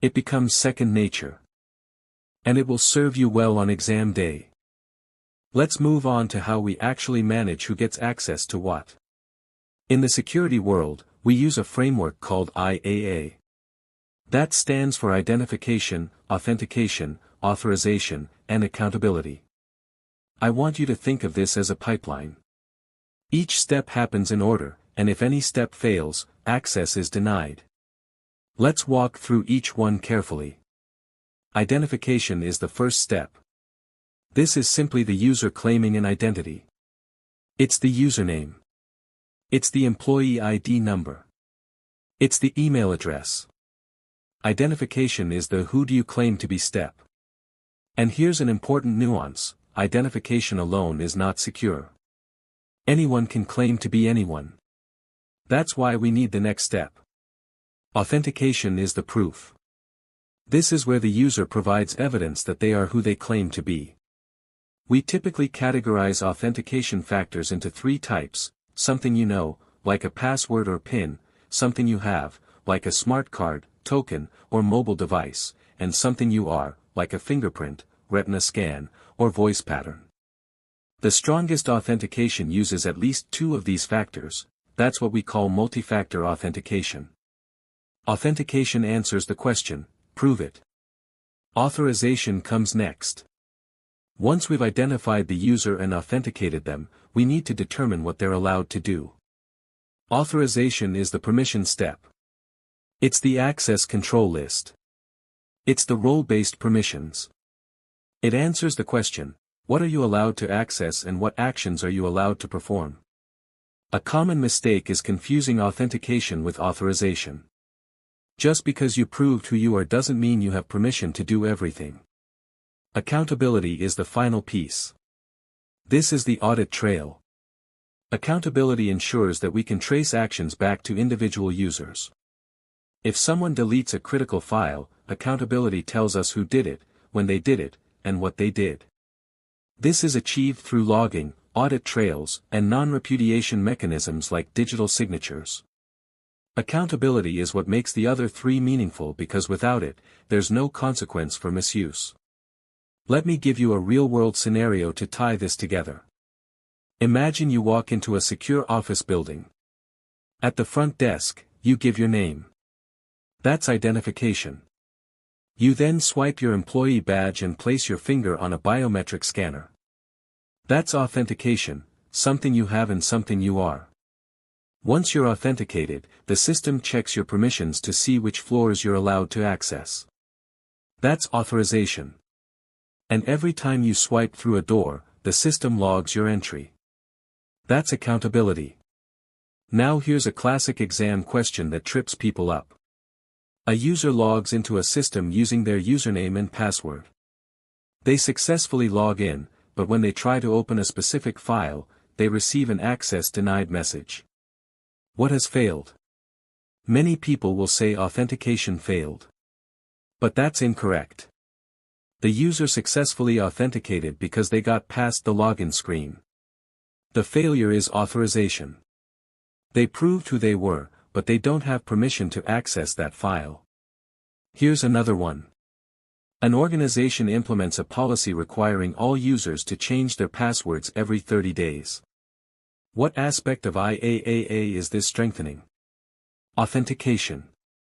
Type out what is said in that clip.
It becomes second nature. And it will serve you well on exam day. Let's move on to how we actually manage who gets access to what. In the security world, we use a framework called IAAA. That stands for Identification, Authentication, Authorization, and Accountability. I want you to think of this as a pipeline. Each step happens in order, and if any step fails, access is denied. Let's walk through each one carefully. Identification is the first step. This is simply the user claiming an identity. It's the username. It's the employee ID number. It's the email address. Identification is the who do you claim to be step. And here's an important nuance: identification alone is not secure. Anyone can claim to be anyone. That's why we need the next step. Authentication is the proof. This is where the user provides evidence that they are who they claim to be. We typically categorize authentication factors into three types: something you know, like a password or PIN, something you have, like a smart card, token, or mobile device, and something you are, like a fingerprint, retina scan, or voice pattern. The strongest authentication uses at least two of these factors. That's what we call multi-factor authentication. Authentication answers the question, prove it. Authorization comes next. Once we've identified the user and authenticated them, we need to determine what they're allowed to do. Authorization is the permission step. It's the access control list. It's the role-based permissions. It answers the question, what are you allowed to access and what actions are you allowed to perform? A common mistake is confusing authentication with authorization. Just because you proved who you are doesn't mean you have permission to do everything. Accountability is the final piece. This is the audit trail. Accountability ensures that we can trace actions back to individual users. If someone deletes a critical file, accountability tells us who did it, when they did it, and what they did. This is achieved through logging, audit trails, and non-repudiation mechanisms like digital signatures. Accountability is what makes the other three meaningful because without it, there's no consequence for misuse. Let me give you a real-world scenario to tie this together. Imagine you walk into a secure office building. At the front desk, you give your name. That's identification. You then swipe your employee badge and place your finger on a biometric scanner. That's authentication, something you have and something you are. Once you're authenticated, the system checks your permissions to see which floors you're allowed to access. That's authorization. And every time you swipe through a door, the system logs your entry. That's accountability. Now here's a classic exam question that trips people up. A user logs into a system using their username and password. They successfully log in, but when they try to open a specific file, they receive an access denied message. What has failed? Many people will say authentication failed. But that's incorrect. The user successfully authenticated because they got past the login screen. The failure is authorization. They proved who they were, but they don't have permission to access that file. Here's another one. An organization implements a policy requiring all users to change their passwords every 30 days. What aspect of IAAA is this strengthening? Authentication.